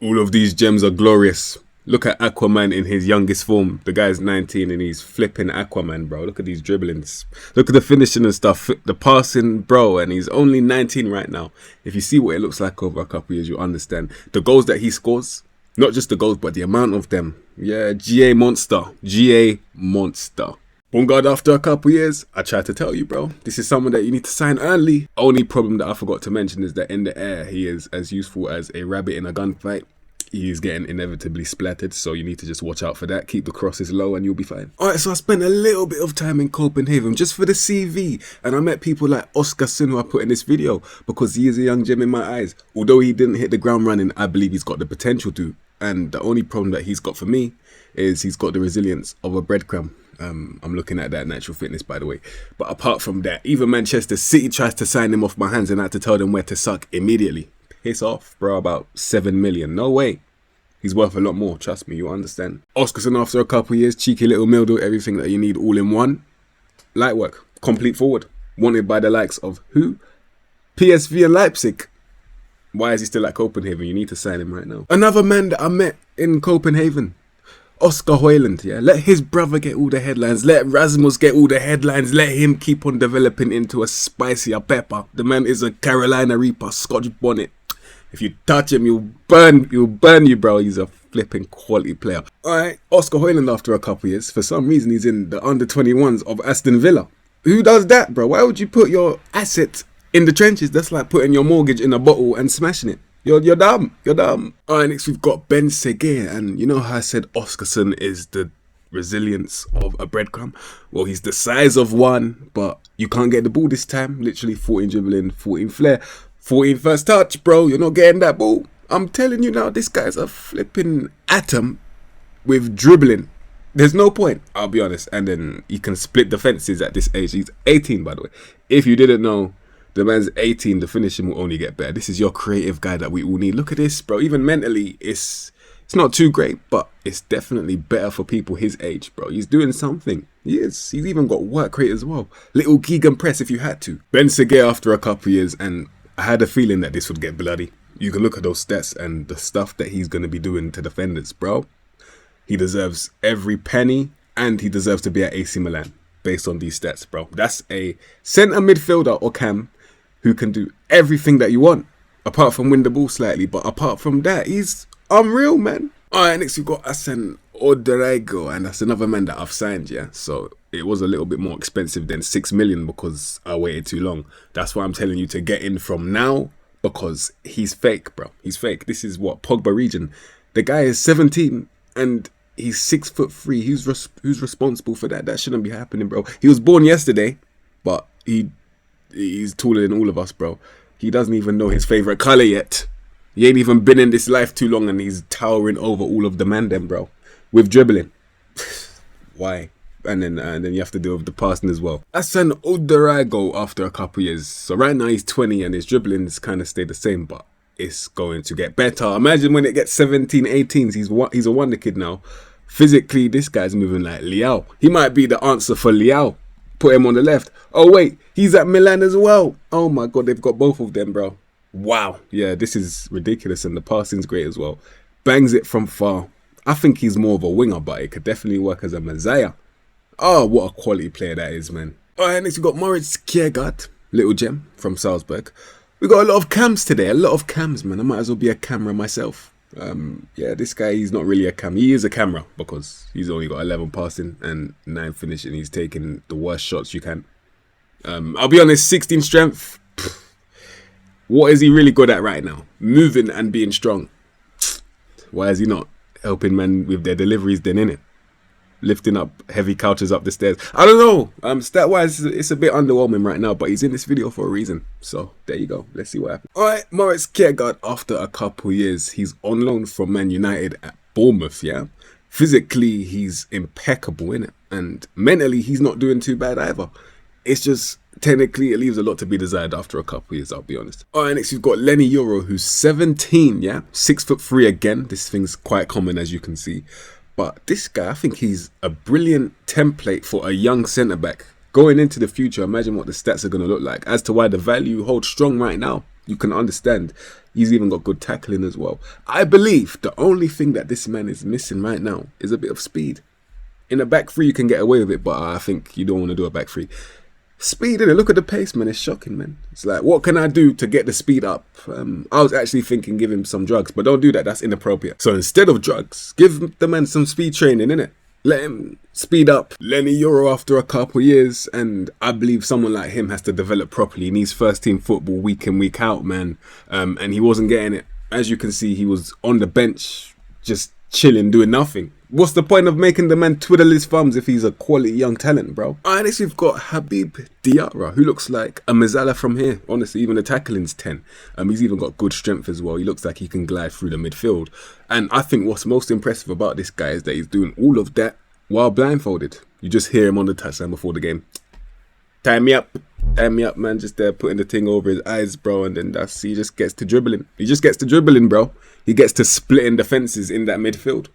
All of these gems are glorious. Look at Aquaman in his youngest form. The guy's 19 and he's flipping Aquaman, bro. Look at these dribblings. Look at the finishing and stuff. The passing, bro. And he's only 19 right now. If you see what it looks like over a couple of years, you'll understand. The goals that he scores, not just the goals, but the amount of them. Yeah, GA monster. GA monster. Bungard after a couple years, I tried to tell you, bro. This is someone that you need to sign early. Only problem that I forgot to mention is that in the air, he is as useful as a rabbit in a gunfight. He is getting inevitably splattered, so you need to just watch out for that. Keep the crosses low and you'll be fine. Alright, so I spent a little bit of time in Copenhagen just for the CV, and I met people like Oscarson, who I put in this video, because he is a young gem in my eyes. Although he didn't hit the ground running, I believe he's got the potential to. And the only problem that he's got for me is he's got the resilience of a breadcrumb. I'm looking at that natural fitness, by the way. But apart from that, even Manchester City tries to sign him off my hands and I had to tell them where to suck immediately. Piss off, bro. About 7 million. No way. He's worth a lot more. Trust me, you understand. Oscarson after a couple of years, cheeky little Mildo, everything that you need all in one. Light work. Complete forward. Wanted by the likes of who? PSV and Leipzig. Why is he still at Copenhagen? You need to sign him right now. Another man that I met in Copenhagen. Oscar Højlund, yeah. Let his brother get all the headlines. Let Rasmus get all the headlines. Let him keep on developing into a spicier pepper. The man is a Carolina Reaper, Scotch bonnet. If you touch him, he'll burn you, bro. He's a flipping quality player. Alright, Oscar Højlund after a couple years. For some reason, he's in the under-21s of Aston Villa. Who does that, bro? Why would you put your asset in the trenches? That's like putting your mortgage in a bottle and smashing it. You're dumb. You're dumb. Alright, next we've got Ben Seguin. And you know how I said Oscarson is the resilience of a breadcrumb? Well, he's the size of one, but you can't get the ball this time. Literally 14 dribbling, 14 flair, 14 first touch, bro. You're not getting that ball. I'm telling you now, this guy's a flipping atom with dribbling. There's no point, I'll be honest. And then he can split defenses at this age. He's 18, by the way. If you didn't know, the man's 18, the finishing will only get better. This is your creative guy that we all need. Look at this, bro. Even mentally, it's not too great, but it's definitely better for people his age, bro. He's doing something. He is. He's even got work rate as well. Little Keegan press if you had to. Ben Seguin after a couple years, and I had a feeling that this would get bloody. You can look at those stats and the stuff that he's going to be doing to defenders, bro. He deserves every penny, and he deserves to be at AC Milan based on these stats, bro. That's a centre midfielder or cam who can do everything that you want, apart from win the ball slightly. But apart from that, he's unreal, man. Alright, next we've got Asen Odorego, and that's another man that I've signed, yeah. So it was a little bit more expensive than 6 million because I waited too long. That's why I'm telling you to get in from now, because he's fake, bro. He's fake. This is what, Pogba region. The guy is 17 and he's 6'3". Who's responsible for that? That shouldn't be happening, bro. He was born yesterday, but he's taller than all of us, bro. He doesn't even know his favourite colour yet. He ain't even been in this life too long and he's towering over all of the man them, bro. With dribbling. Why? And then you have to deal with the passing as well. Asen Odorego after a couple years. So right now he's 20 and his dribbling's kind of stayed the same, but it's going to get better. Imagine when it gets 17, 18s, he's a Wonderkid now. Physically, this guy's moving like Liao. He might be the answer for Liao. Put him on the left. Oh wait, he's at Milan as well. Oh my god, they've got both of them, bro. Wow. Yeah, this is ridiculous, and the passing's great as well. Bangs it from far. I think he's more of a winger, but it could definitely work as a messiah. Oh, what a quality player that is, man. Alright, next we've got Moritz Kjærgaard, little gem from Salzburg. We got a lot of cams today, a lot of cams, man. I might as well be a camera myself. Yeah, this guy, he's not really a cam. He is a camera because he's only got 11 passing and 9 finishing. He's taking the worst shots you can. I'll be honest, 16 strength. What is he really good at right now? Moving and being strong. Why is he not helping men with their deliveries then, innit? Lifting up heavy couches up the stairs. I don't know. Stat-wise, it's a bit underwhelming right now, but he's in this video for a reason. So, there you go. Let's see what happens. Alright, Moritz Kjærgaard, after a couple years, he's on loan from Man United at Bournemouth, yeah? Physically, he's impeccable, innit? And mentally, he's not doing too bad either. It's just, technically, it leaves a lot to be desired after a couple years, I'll be honest. Alright, next we've got Lenny Euro, who's 17, yeah? 6'3" again. This thing's quite common, as you can see. But this guy, I think he's a brilliant template for a young centre-back. Going into the future, imagine what the stats are going to look like. As to why the value holds strong right now, you can understand. He's even got good tackling as well. I believe the only thing that this man is missing right now is a bit of speed. In a back three, you can get away with it, but I think you don't want to do a back three. Speed, innit? Look at the pace, man. It's shocking, man. It's like, what can I do to get the speed up? I was actually thinking give him some drugs, but don't do that. That's inappropriate. So instead of drugs, give the man some speed training, innit? Let him speed up. Lenny Euro after a couple years, and I believe someone like him has to develop properly. He needs first team football week in, week out, man. And he wasn't getting it. As you can see, he was on the bench, just chilling, doing nothing. What's the point of making the man twiddle his thumbs if he's a quality young talent, bro? And next we've got Habib Diarra, who looks like a Mazzala from here. Honestly, even the tackling's 10. He's even got good strength as well. He looks like he can glide through the midfield. And I think what's most impressive about this guy is that he's doing all of that while blindfolded. You just hear him on the touchline before the game. Time me up, man. Just there putting the thing over his eyes, bro. And then he just gets to dribbling. He just gets to dribbling, bro. He gets to splitting defenses in that midfield.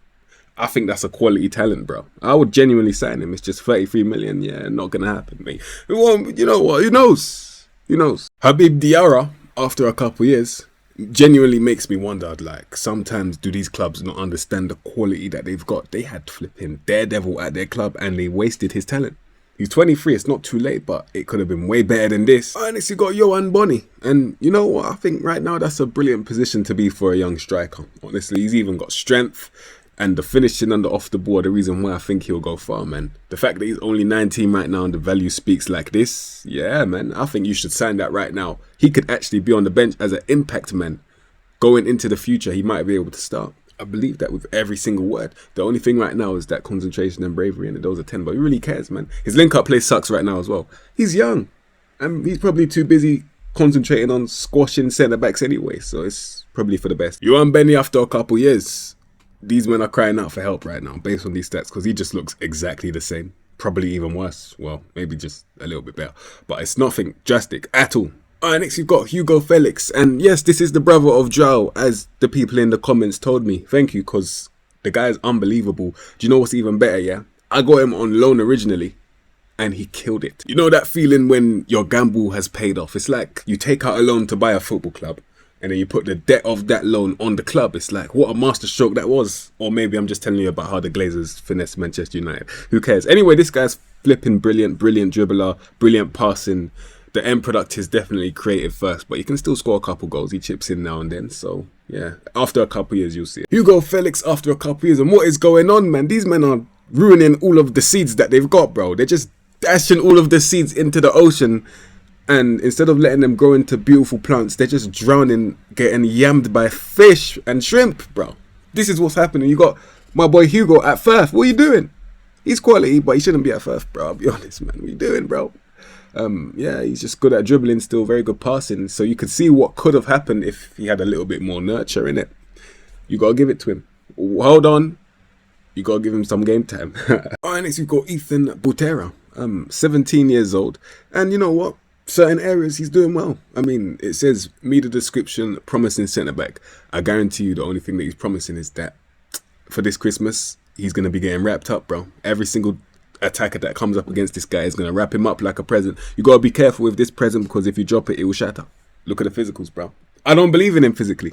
I think that's a quality talent, bro. I would genuinely sign him. It's just 33 million. Yeah, not going to happen, mate. Well, you know what? Who knows? Who knows? Habib Diarra, after a couple years, genuinely makes me wonder, like, sometimes do these clubs not understand the quality that they've got? They had flipping Daredevil at their club and they wasted his talent. He's 23, it's not too late, but it could have been way better than this. And it's got Yohan Boni. And you know what? I think right now that's a brilliant position to be for a young striker. Honestly, he's even got strength. And the finishing and the off the ball, the reason why I think he'll go far, man. The fact that he's only 19 right now and the value speaks like this, yeah, man. I think you should sign that right now. He could actually be on the bench as an impact man. Going into the future, he might be able to start. I believe that with every single word. The only thing right now is that concentration and bravery, and those are 10, but he really cares, man. His link-up play sucks right now as well. He's young, and he's probably too busy concentrating on squashing centre-backs anyway, so it's probably for the best. Yohan Boni, after a couple years, these men are crying out for help right now based on these stats because he just looks exactly the same. Probably even worse. Well, maybe just a little bit better. But it's nothing drastic at all. Alright, next we've got Hugo Felix. And yes, this is the brother of Joao, as the people in the comments told me. Thank you, because the guy is unbelievable. Do you know what's even better, yeah? I got him on loan originally and he killed it. You know that feeling when your gamble has paid off? It's like you take out a loan to buy a football club. And then you put the debt of that loan on the club. It's like, what a masterstroke that was. Or maybe I'm just telling you about how the Glazers finesse Manchester United. Who cares? Anyway, this guy's flipping brilliant dribbler, brilliant passing. The end product is definitely creative first, but you can still score a couple goals. He chips in now and then. So, yeah, after a couple years, you'll see it. Hugo Felix after a couple years. And what is going on, man? These men are ruining all of the seeds that they've got, bro. They're just dashing all of the seeds into the ocean. And instead of letting them grow into beautiful plants, they're just drowning, getting yammed by fish and shrimp, bro. This is what's happening. You got my boy Hugo at Firth. What are you doing? He's quality, but he shouldn't be at Firth, bro. I'll be honest, man. What are you doing, bro? Yeah, he's just good at dribbling still, very good passing. So you could see what could have happened if he had a little bit more nurture in it. You got to give it to him. Hold on. You got to give him some game time. Alright, next we've got Ethan Butera. 17 years old. And you know what? Certain areas he's doing well. I mean, it says media description, promising centre-back. I guarantee you the only thing that he's promising is that for this Christmas, he's going to be getting wrapped up, bro. Every single attacker that comes up against this guy is going to wrap him up like a present. You got to be careful with this present because if you drop it, it will shatter. Look at the physicals, bro. I don't believe in him physically,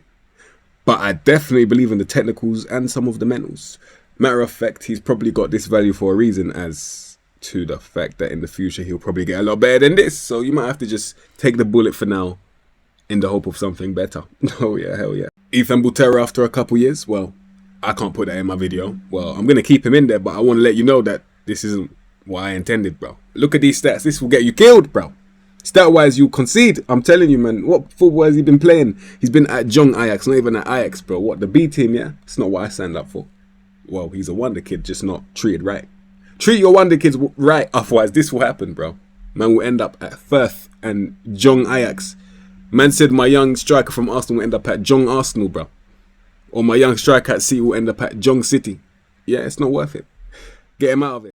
but I definitely believe in the technicals and some of the mentals. Matter of fact, he's probably got this value for a reason, as to the fact that in the future he'll probably get a lot better than this. So you might have to just take the bullet for now in the hope of something better. Oh yeah, hell yeah. Ethan Butera after a couple years. Well, I can't put that in my video. Well, I'm going to keep him in there, but I want to let you know that this isn't what I intended, bro. Look at these stats. This will get you killed, bro. Stat-wise, you concede. I'm telling you, man. What football has he been playing? He's been at Jong Ajax, not even at Ajax, bro. What, the B team, yeah? It's not what I signed up for. Well, he's a Wonderkid, just not treated right. Treat your Wonderkids right, otherwise this will happen, bro. Man will end up at Firth and Jong Ajax. Man said my young striker from Arsenal will end up at Jong Arsenal, bro. Or my young striker at City will end up at Jong City. Yeah, it's not worth it. Get him out of it.